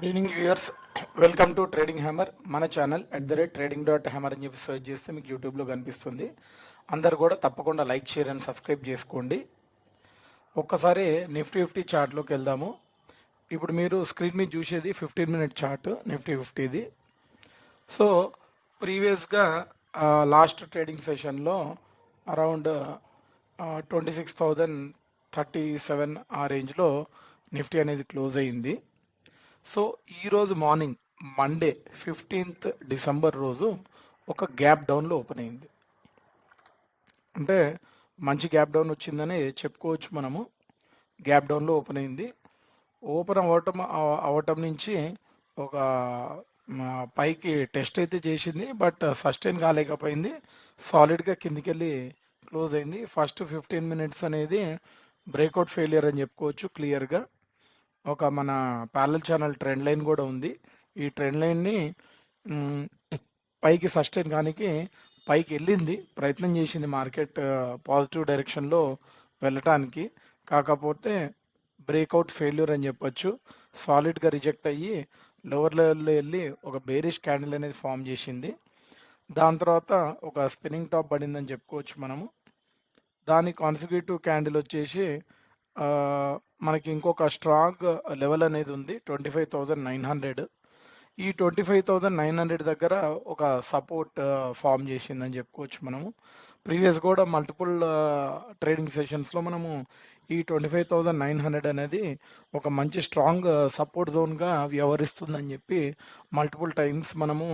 Good evening viewers. Welcome to trading hammer. మన channel @trading.hammer అని చెప్పి సెర్చ్ చేస్తే మీకు యూట్యూబ్లో కనిపిస్తుంది. అందరు కూడా తప్పకుండా లైక్, షేర్ అండ్ సబ్స్క్రైబ్ చేసుకోండి. ఒక్కసారి నిఫ్టీ చార్ట్లోకి వెళ్దాము. ఇప్పుడు మీరు స్క్రీన్ మీద చూసేది 15-minute చార్ట్ నిఫ్టీ 50ది. సో ప్రీవియస్గా లాస్ట్ ట్రేడింగ్ సెషన్లో అరౌండ్ 26,037 ఆ రేంజ్లో నిఫ్టీ అనేది క్లోజ్ అయింది. సో ఈరోజు మార్నింగ్ మండే 15th డిసెంబర్ రోజు ఒక గ్యాప్ డౌన్లో ఓపెన్ అయింది. అంటే మంచి గ్యాప్ డౌన్ వచ్చిందని చెప్పుకోవచ్చు. మనము గ్యాప్ డౌన్లో ఓపెన్ అయింది. ఓపెన్ అవ్వటం నుంచి ఒక పైకి టెస్ట్ అయితే చేసింది, బట్ సస్టైన్ కాలేకపోయింది. సాలిడ్గా కిందికెళ్ళి క్లోజ్ అయింది. ఫస్ట్ 15 minutes అనేది బ్రేక్అవుట్ ఫెయిలియర్ అని చెప్పుకోవచ్చు. క్లియర్గా ఒక మన ప్యారలల్ ఛానల్ ట్రెండ్ లైన్ కూడా ఉంది. ఈ ట్రెండ్ లైన్ని పైకి సస్టైన్ కానికి పైకి వెళ్ళింది, ప్రయత్నం చేసింది మార్కెట్ పాజిటివ్ డైరెక్షన్లో వెళ్ళటానికి. కాకపోతే బ్రేక్అవుట్ ఫెయిల్యూర్ అని చెప్పొచ్చు. సాలిడ్గా రిజెక్ట్ అయ్యి లోవర్ లెవెల్లో వెళ్ళి ఒక బేరిష్ క్యాండిల్ అనేది ఫామ్ చేసింది. దాని తర్వాత ఒక స్పిన్నింగ్ టాప్ పడిందని చెప్పుకోవచ్చు మనము. దాని కాన్సిక్యూటివ్ క్యాండిల్ వచ్చేసి మనకి ఇంకొక స్ట్రాంగ్ లెవెల్ అనేది ఉంది 25,900. ఈ 25,900 దగ్గర ఒక సపోర్ట్ ఫామ్ చేసిందని చెప్పుకోవచ్చు మనము. ప్రీవియస్ కూడా మల్టిపుల్ ట్రేడింగ్ సెషన్స్లో మనము ఈ 25,900 అనేది ఒక మంచి స్ట్రాంగ్ సపోర్ట్ జోన్గా వ్యవహరిస్తుందని చెప్పి మల్టిపుల్ టైమ్స్ మనము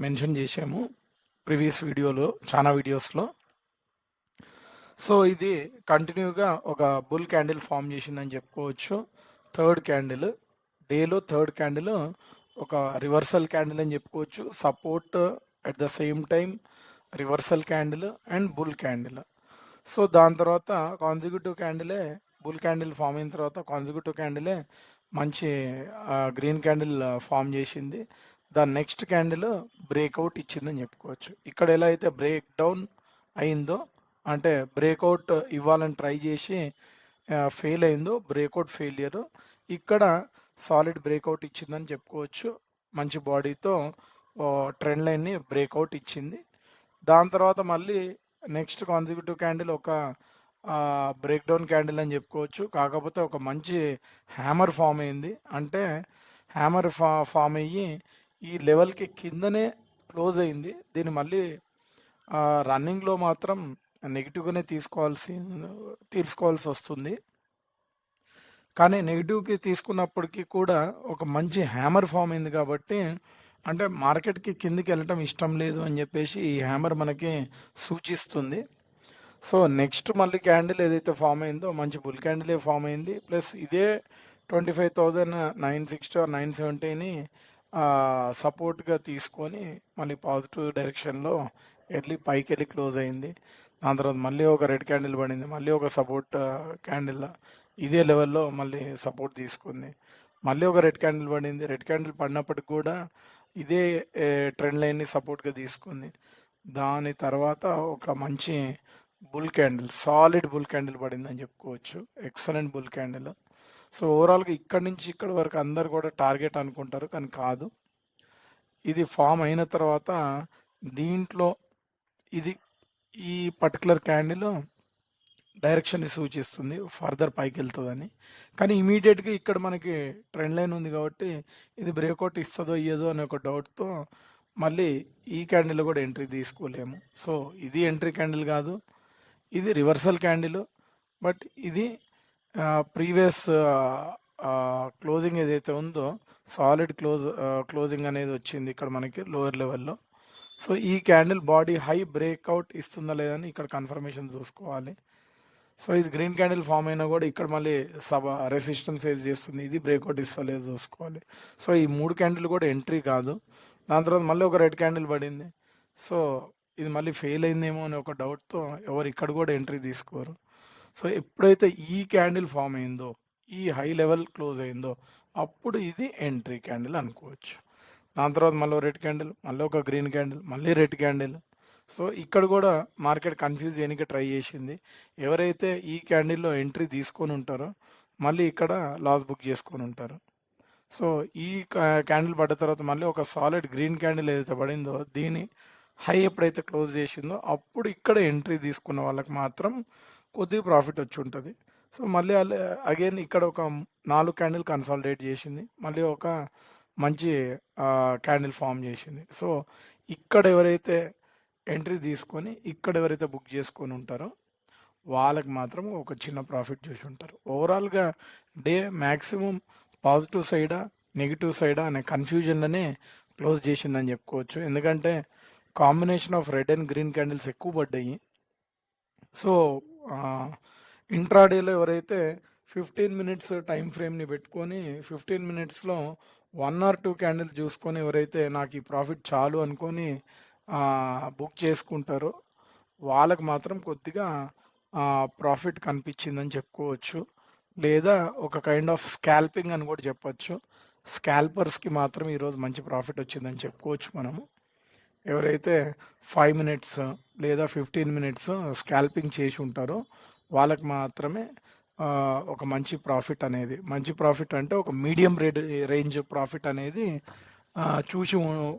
మెన్షన్ చేసాము ప్రీవియస్ వీడియోలో, చాలా వీడియోస్లో. సో ఇది కంటిన్యూగా ఒక బుల్ క్యాండిల్ ఫామ్ చేసిందని చెప్పుకోవచ్చు. థర్డ్ క్యాండిల్, డేలో థర్డ్ క్యాండిల్ ఒక రివర్సల్ క్యాండిల్ అని చెప్పుకోవచ్చు. Support at the same time reversal candle and bull candle. So దాని తర్వాత కాన్సిక్యూటివ్ క్యాండిలే, బుల్ క్యాండిల్ ఫామ్ అయిన తర్వాత కాన్సిక్యూటివ్ క్యాండిలే మంచి గ్రీన్ క్యాండిల్ ఫామ్ చేసింది. దాని నెక్స్ట్ క్యాండిల్ బ్రేక్అవుట్ ఇచ్చిందని చెప్పుకోవచ్చు. ఇక్కడ ఎలా అయితే బ్రేక్ డౌన్ అయిందో, అంటే బ్రేక్అవుట్ ఇవ్వాలని ట్రై చేసి ఫెయిల్ అయిందో, బ్రేక్అవుట్ ఫెయిలియర్, ఇక్కడ సాలిడ్ బ్రేక్అవుట్ ఇచ్చిందని చెప్పుకోవచ్చు. మంచి బాడీతో ట్రెండ్ లైన్ని బ్రేక్అవుట్ ఇచ్చింది. దాని తర్వాత మళ్ళీ నెక్స్ట్ కాన్సిక్యూటివ్ క్యాండిల్ ఒక బ్రేక్ డౌన్ క్యాండిల్ అని చెప్పుకోవచ్చు. కాకపోతే ఒక మంచి హ్యామర్ ఫామ్ అయింది. అంటే హ్యామర్ ఫామ్ అయ్యి ఈ లెవెల్కి కిందనే క్లోజ్ అయింది. దీన్ని మళ్ళీ రన్నింగ్లో మాత్రం నెగిటివ్గానే తీసుకోవాల్సి వస్తుంది. కానీ నెగిటివ్కి తీసుకున్నప్పటికీ కూడా ఒక మంచి హ్యామర్ ఫామ్ అయింది. కాబట్టి అంటే మార్కెట్కి కిందికి వెళ్ళటం ఇష్టం లేదు అని చెప్పేసి ఈ హ్యామర్ మనకి సూచిస్తుంది. సో నెక్స్ట్ మళ్ళీ క్యాండిల్ ఏదైతే ఫామ్ అయిందో మంచి బుల్ క్యాండిలే ఫామ్ అయింది. ప్లస్ ఇదే 25,960 or 970ని సపోర్ట్గా తీసుకొని మళ్ళీ పాజిటివ్ డైరెక్షన్లో వెళ్ళి పైకి వెళ్ళి క్లోజ్ అయింది. దాని తర్వాత మళ్ళీ ఒక రెడ్ క్యాండిల్ పడింది, మళ్ళీ ఒక సపోర్ట్ క్యాండిల్ ఇదే లెవెల్లో మళ్ళీ సపోర్ట్ తీసుకుంది. మళ్ళీ ఒక రెడ్ క్యాండిల్ పడింది. రెడ్ క్యాండిల్ పడినప్పటికి కూడా ఇదే ట్రెండ్ లైన్ని సపోర్ట్గా తీసుకుంది. దాని తర్వాత ఒక మంచి bull candle, solid bull candle పడింది అని చెప్పుకోవచ్చు. Excellent bull candle. సో ఓవరాల్గా ఇక్కడి నుంచి ఇక్కడి వరకు అందరు కూడా టార్గెట్ అనుకుంటారు, కానీ కాదు. ఇది ఫామ్ అయిన తర్వాత దీంట్లో ఇది ఈ పర్టికులర్ క్యాండిల్ డైరెక్షన్ని సూచిస్తుంది, ఫర్దర్ పైకి వెళ్తుందని. కానీ ఇమీడియట్గా ఇక్కడ మనకి ట్రెండ్ లైన్ ఉంది కాబట్టి ఇది బ్రేక్అవుట్ ఇస్తుందో ఇయ్యదో అనే ఒక డౌట్తో మళ్ళీ ఈ క్యాండిల్ కూడా ఎంట్రీ తీసుకోలేము. సో ఇది ఎంట్రీ క్యాండిల్ కాదు, ఇది రివర్సల్ క్యాండిల్. బట్ ఇది ప్రీవియస్ క్లోజింగ్ ఏదైతే ఉందో సాలిడ్ క్లోజింగ్ అనేది వచ్చింది ఇక్కడ మనకి లోయర్ లెవెల్లో. సో ఈ క్యాండిల్ బాడీ హై బ్రేక్అవుట్ ఇస్తుందా లేదని ఇక్కడ కన్ఫర్మేషన్ చూసుకోవాలి. సో ఇది గ్రీన్ క్యాండిల్ ఫామ్ అయినా కూడా ఇక్కడ మళ్ళీ రెసిస్టెన్స్ ఫేస్ చేస్తుంది, ఇది బ్రేక్అవుట్ ఇస్తలేదు చూసుకోవాలి. సో ఈ 3 క్యాండిల్ కూడా ఎంట్రీ కాదు. దాని తర్వాత మళ్ళీ ఒక రెడ్ క్యాండిల్ పడింది. సో ఇది మళ్ళీ ఫెయిల్ అయిందేమో అనే ఒక డౌట్తో ఎవరు ఇక్కడ కూడా ఎంట్రీ తీసుకోరు. సో ఎప్పుడైతే ఈ క్యాండిల్ ఫామ్ అయిందో, ఈ హై లెవెల్ క్లోజ్ అయిందో, అప్పుడు ఇది ఎంట్రీ క్యాండిల్ అనుకోవచ్చు. దాని తర్వాత మళ్ళీ రెడ్ క్యాండిల్, మళ్ళీ ఒక గ్రీన్ క్యాండిల్, మళ్ళీ రెడ్ క్యాండిల్. సో ఇక్కడ కూడా మార్కెట్ కన్ఫ్యూజ్ చేయడానికి ట్రై చేసింది. ఎవరైతే ఈ క్యాండిల్లో ఎంట్రీ తీసుకొని ఉంటారో మళ్ళీ ఇక్కడ లాస్ బుక్ చేసుకొని ఉంటారు. సో, ఈ క్యాండిల్ పడ్డ తర్వాత మళ్ళీ ఒక సాలిడ్ గ్రీన్ క్యాండిల్ ఏదైతే పడిందో దీని హై ఎప్పుడైతే క్లోజ్ చేసిందో అప్పుడు ఇక్కడ ఎంట్రీ తీసుకున్న వాళ్ళకి మాత్రం కొద్దిగా ప్రాఫిట్ వచ్చి ఉంటుంది. సో, మళ్ళీ అగైన్ ఇక్కడ ఒక 4 క్యాండిల్ కన్సాలిడేట్ చేసింది. మళ్ళీ ఒక మంచి క్యాండిల్ ఫామ్ చేసింది. సో, ఇక్కడ ఎవరైతే ఎంట్రీ తీసుకొని ఇక్కడ ఎవరైతే బుక్ చేసుకొని ఉంటారో వాళ్ళకి మాత్రం ఒక చిన్న ప్రాఫిట్ చూసి ఉంటారు. ఓవరాల్‌గా డే మ్యాక్సిమం పాజిటివ్ సైడా, నెగెటివ్ సైడా అనే కన్‌ఫ్యూజన్‌లోనే క్లోజ్ చేసిందని చెప్పుకోవచ్చు. ఎందుకంటే combination of red and green candles ఎక్కువ పడ్డాయి. సో, ఇంట్రాడేలో ఎవరైతే 15 మినిట్స్ టైమ్ ఫ్రేమ్‌ని పెట్టుకొని 15 మినిట్స్‌లో 1 ఆర్ 2 క్యాండిల్ చూసుకొని ఎవరైతే నాకు ఈ ప్రాఫిట్ చాలు అనుకోని బుక్ చేసుకుంటారో వాళ్ళకి మాత్రం కొద్దిగా ప్రాఫిట్ కనిపించిందని చెప్పుకోవచ్చు. లేదా ఒక కైండ్ ఆఫ్ స్కాల్పింగ్ అని కూడా చెప్పొచ్చు. స్కాల్పర్స్‌కి మాత్రం ఈరోజు మంచి ప్రాఫిట్ వచ్చిందని చెప్పుకోవచ్చు మనము. ఎవరైతే 5 మినిట్స్ లేదా 15 మినిట్స్ స్కాల్పింగ్ చేసి ఉంటారో వాళ్ళకి మాత్రమే ఒక మంచి ప్రాఫిట్ అనేది, మంచి ప్రాఫిట్ అంటే ఒక మీడియం రేంజ్ ప్రాఫిట్ అనేది చూసి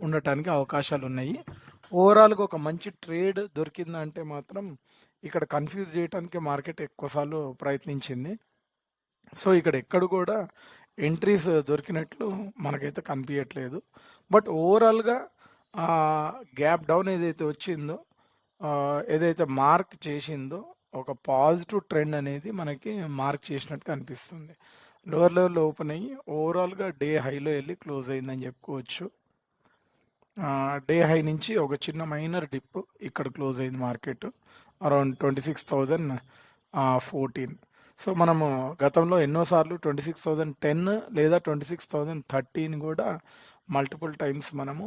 ఉండటానికి అవకాశాలు ఉన్నాయి. ఓవరాల్‌గా ఒక మంచి ట్రేడ్ దొరికిందంటే మాత్రం ఇక్కడ కన్‌ఫ్యూజ్ చేయటానికి మార్కెట్ ఎక్కువసార్లు ప్రయత్నించింది. సో, ఇక్కడ ఎక్కడ కూడా ఎంట్రీస్ దొరికినట్లు మనకైతే కనిపియట్లేదు. బట్ ఓవరాల్‌గా గ్యాప్ డౌన్ ఏదైతే వచ్చిందో, ఏదైతే మార్క్ చేసిందో ఒక పాజిటివ్ ట్రెండ్ అనేది మనకి మార్క్ చేసినట్టు కనిపిస్తుంది. లోవర్ లెవెల్‌లో ఓపెన్ అయ్యి ఓవరాల్‌గా డే హైలో వెళ్ళి క్లోజ్ అయిందని చెప్పుకోవచ్చు. డే హై నుంచి ఒక చిన్న మైనర్ డిప్ ఇక్కడ క్లోజ్ అయింది మార్కెట్ అరౌండ్ 26,014. సో, మనము గతంలో ఎన్నోసార్లు 26,010 లేదా 26,013 కూడా మల్టిపుల్ టైమ్స్ మనము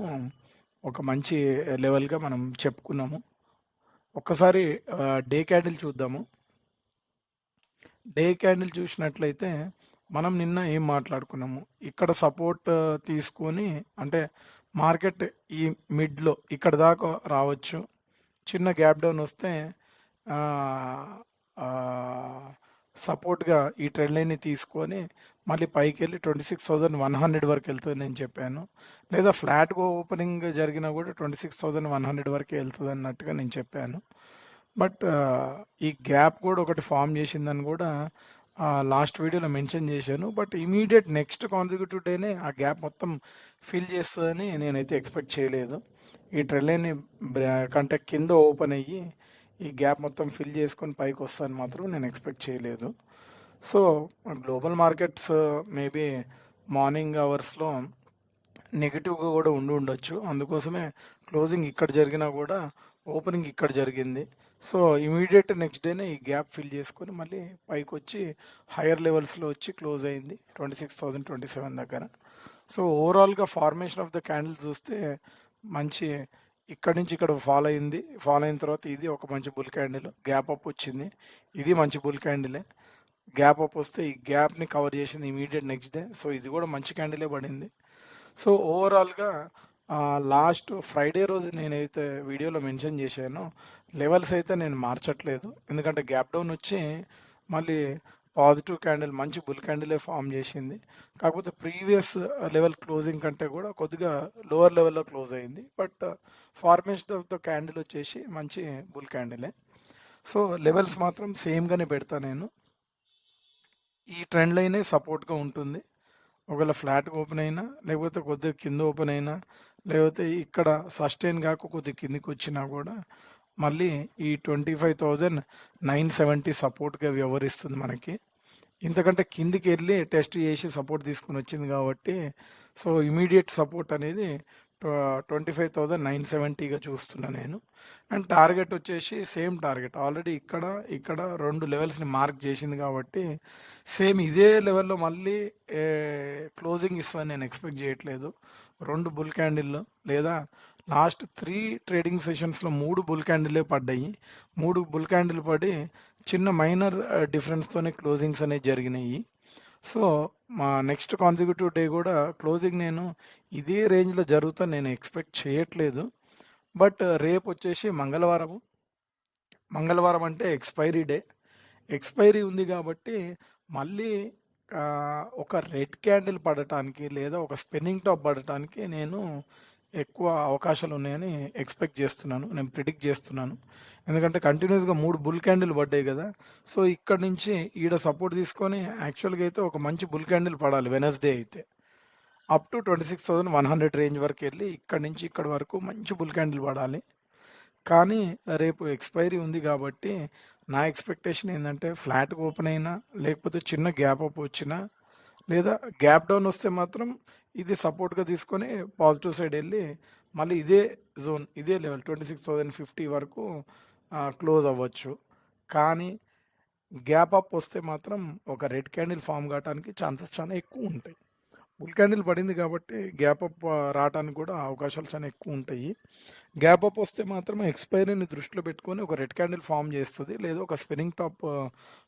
ఒక మంచి లెవెల్‌గా మనం చెప్పుకున్నాము. ఒక్కసారి డే క్యాండిల్ చూద్దాము. డే క్యాండిల్ చూసినట్లయితే మనం నిన్న ఏం మాట్లాడుకున్నాము, ఇక్కడ సపోర్ట్ తీసుకొని అంటే మార్కెట్ ఈ మిడ్‌లో ఇక్కడ దాకా రావచ్చు. చిన్న గ్యాప్ డౌన్ వస్తే సపోర్ట్‌గా ఈ ట్రెండ్ లైన్‌ని తీసుకొని మళ్ళీ పైకెళ్ళి 26,100 వరకు వెళ్తదని నేను చెప్పాను. లేదా ఫ్లాట్‌గా ఓపెనింగ్ జరిగినా కూడా 26,100 వరకే వెళ్తదన్నట్టుగా నేను చెప్పాను. బట్ ఈ గ్యాప్ కూడా ఒకటి ఫామ్ చేసిందని కూడా లాస్ట్ వీడియోలో మెన్షన్ చేశాను. బట్ ఇమీడియట్ నెక్స్ట్ కాన్సిక్యూటివ్ డేనే ఆ గ్యాప్ మొత్తం ఫిల్ చేస్తుందని నేనైతే ఎక్స్పెక్ట్ చేయలేదు. ఈ ట్రెండ్ లైన్‌ని కంటే కింద ఓపెన్ అయ్యి ఈ గ్యాప్ మొత్తం ఫిల్ చేసుకొని పైకి వస్తుందని మాత్రం నేను ఎక్స్పెక్ట్ చేయలేదు. So, global markets maybe morning అవర్స్‌లో నెగెటివ్‌గా కూడా ఉండొచ్చు. అందుకోసమే క్లోజింగ్ ఇక్కడ జరిగినా కూడా ఓపెనింగ్ ఇక్కడ జరిగింది. సో, ఇమీడియట్ నెక్స్ట్ డేనే ఈ గ్యాప్ ఫిల్ చేసుకొని మళ్ళీ పైకొచ్చి హైయర్ లెవెల్స్‌లో వచ్చి క్లోజ్ అయింది 26,027 దగ్గర. సో, ఓవరాల్‌గా ఫార్మేషన్ ఆఫ్ ద క్యాండిల్స్ చూస్తే మంచి ఇక్కడి నుంచి ఇక్కడ ఫాల్ అయింది. ఫాల్ అయిన తర్వాత ఇది ఒక మంచి బుల్ క్యాండిల్. గ్యాప్ అప్ వచ్చింది. ఇది మంచి బుల్ క్యాండిలే. గ్యాప్ అప్ వస్తే ఈ గ్యాప్‌ని కవర్ చేసింది ఇమీడియట్ నెక్స్ట్ డే. సో, ఇది కూడా మంచి క్యాండిలే పడింది. సో, ఓవరాల్‌గా లాస్ట్ ఫ్రైడే రోజు నేనైతే వీడియోలో మెన్షన్ చేశానో లెవెల్స్ అయితే నేను మార్చట్లేదు. ఎందుకంటే గ్యాప్ డౌన్ వచ్చి మళ్ళీ పాజిటివ్ క్యాండిల్ మంచి బుల్ క్యాండిలే ఫామ్ చేసింది. కాకపోతే ప్రీవియస్ లెవెల్ క్లోజింగ్ కంటే కూడా కొద్దిగా లోవర్ లెవెల్‌లో క్లోజ్ అయింది. But formation of the candle వచ్చేసి మంచి బుల్ క్యాండిలే. సో, లెవెల్స్ మాత్రం సేమ్‌గానే పెడతా నేను. ఈ ట్రెండ్ లైనే సపోర్ట్‌గా ఉంటుంది. ఒకవేళ ఫ్లాట్‌గా ఓపెన్ అయినా, లేకపోతే కొద్దిగా కింద ఓపెన్ అయినా, లేకపోతే ఇక్కడ సస్టైన్ కాక కొద్దిగా కిందికి వచ్చినా కూడా మళ్ళీ ఈ 25,970 సపోర్ట్‌గా వ్యవహరిస్తుంది మనకి. ఇంతకంటే కిందికి వెళ్ళి టెస్ట్ చేసి సపోర్ట్ తీసుకొని వచ్చింది కాబట్టి సో, ఇమీడియట్ సపోర్ట్ అనేది 25,970గా చూస్తున్నా నేను. అండ్ టార్గెట్ వచ్చేసి సేమ్ టార్గెట్ ఆల్రెడీ ఇక్కడ 2 లెవెల్స్‌ని మార్క్ చేసింది కాబట్టి సేమ్ ఇదే లెవెల్‌లో మళ్ళీ క్లోజింగ్ ఇస్తదని నేను ఎక్స్పెక్ట్ చేయట్లేదు. 2 బుల్ క్యాండిల్‌లు లేదా లాస్ట్ 3 ట్రేడింగ్ సెషన్స్‌లో 3 బుల్ క్యాండిలే పడ్డాయి. 3 బుల్ క్యాండిల్ పడి చిన్న మైనర్ డిఫరెన్స్‌తోనే క్లోజింగ్స్ అనేవి జరిగినాయి. సో, మా నెక్స్ట్ కాన్సిక్యూటివ్ డే కూడా క్లోజింగ్ నేను ఇదే రేంజ్‌లో జరుగుతదని నేను ఎక్స్పెక్ట్ చేయట్లేదు. బట్ రేపొచ్చేసి మంగళవారము. మంగళవారం అంటే ఎక్స్‌పైరీ డే. ఎక్స్‌పైరీ ఉంది కాబట్టి మళ్ళీ ఒక రెడ్ క్యాండిల్ పడటానికి లేదా ఒక స్పిన్నింగ్ టాప్ పడటానికి నేను ఎక్కువ అవకాశాలు ఉన్నాయని ఎక్స్‌పెక్ట్ జేస్తున్నాను. నేను ప్రిడిక్ట్ జేస్తున్నాను. ఎందుకంటే కంటిన్యూయస్‌గా 3 బుల్ క్యాండిల్ పడ్డాయి గదా! సో, ఇక్కడి నుంచి ఈడ సపోర్ట్ తీసుకొని యాక్చువల్‌గా అయితే ఒక మంచి బుల్ క్యాండిల్ పడాలి వెడ్నెస్‌డే అయితే. అప్ టు 26,100 రేంజ్ వరకెళ్ళి ఇక్కడి నుంచి ఇక్కడి వరకు మంచి బుల్ క్యాండిల్ పడాలి. కానీ రేపు ఎక్స్‌పైరీ ఉంది గాబట్టి నా ఎక్స్‌పెక్టేషన్ ఏందంటే ఫ్లాట్‌గా ఓపెన్ అయినా, లేకపోతే చిన్న గ్యాప్ అప్ వచ్చినా, లేదా గ్యాప్ డౌన్ వస్తే మాత్రం ఇది సపోర్ట్‌గా తీసుకొని పాజిటివ్ సైడ్ ఎళ్ళి మళ్ళీ ఇదే జోన్, ఇదే లెవెల్ 26,050 వరకు క్లోజ్ అవ్వచ్చు. కానీ గ్యాప్ అప్ వస్తే మాత్రం ఒక రెడ్ క్యాండిల్ ఫార్మ్ కావటానికి ఛాన్సెస్ చాలా ఎక్కువుంటాయి. బుల్ క్యాండిల్ పడింది కాబట్టి గ్యాప్ అప్ రావటానికి కూడా అవకాశాలు చాలా ఎక్కువుంటాయి. గ్యాప్ అప్ వస్తే మాత్రం ఎక్స్‌పైరీని దృష్టిలో పెట్టుకొని ఒక రెడ్ క్యాండిల్ ఫార్మ్ చేస్తది. లేదా ఒక స్పిన్నింగ్ టాప్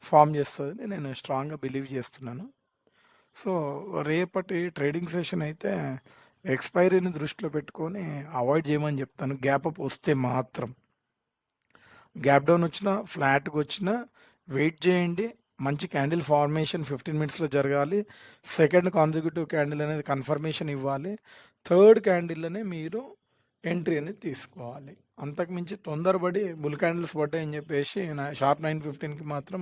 ఫార్మ్ చేస్తదని నేను స్ట్రాంగ్‌గా బిలీవ్ చేస్తున్నాను. సో, రేపటి ట్రేడింగ్ సెషన్ అయితే ఎక్స్‌పైరీని దృష్టిలో పెట్టుకొని అవాయిడ్ చేయమని చెప్తాను. గ్యాప్ అప్ వస్తే మాత్రం. గ్యాప్ డౌన్ వచ్చినా, ఫ్లాట్‌గా వచ్చినా వెయిట్ చేయండి. మంచి క్యాండిల్ ఫార్మేషన్ 15 మినిట్స్‌లో జరగాలి. సెకండ్ కాన్సిక్యూటివ్ క్యాండిల్ అనేది కన్ఫర్మేషన్ ఇవ్వాలి. థర్డ్ క్యాండిల్‌లోనే మీరు ఎంట్రీ అనేది తీసుకోవాలి. అంతకు మించి తొందరపడి బుల్ క్యాండిల్స్ పడ్డాయని చెప్పేసి షార్ప్ 9:15కి మాత్రం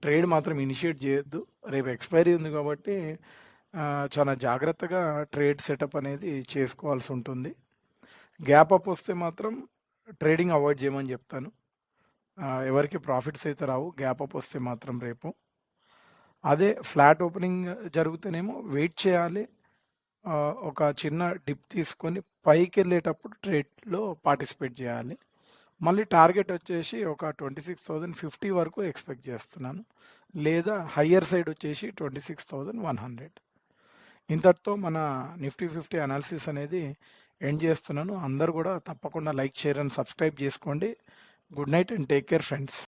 ట్రేడ్ మాత్రం ఇనిషియేట్ చేయొద్దు. రేపు ఎక్స్‌పైరీ ఉంది కాబట్టి చాలా జాగ్రత్తగా ట్రేడ్ సెటప్ అనేది చేసుకోవాల్సి ఉంటుంది. గ్యాప్ అప్ వస్తే మాత్రం ట్రేడింగ్ అవాయిడ్ చేయమని చెప్తాను. ఎవరికి ప్రాఫిట్స్ అయితే రావు గ్యాప్ అప్ వస్తే మాత్రం రేపు. అదే ఫ్లాట్ ఓపెనింగ్ జరిగితేనేమో వెయిట్ చేయాలి. ఒక చిన్న డిప్ తీసుకొని పైకెళ్ళేటప్పుడు ట్రేడ్‌లో పార్టిసిపేట్ చేయాలి. మళ్ళీ టార్గెట్ వచ్చేసి ఒక 26,050 వరకు ఎక్స్‌పెక్ట్ చేస్తున్నాను. లేదా హయ్యర్ సైడ్ వచ్చేసి 26,100. ఇంతటితో మన నిఫ్టీ 50 అనాలిసిస్ అనేది ఎండ్ చేస్తున్నాను. అందరూ కూడా తప్పకుండా లైక్, షేర్ అండ్ సబ్స్క్రైబ్ చేసుకోండి. Good night and take care friends.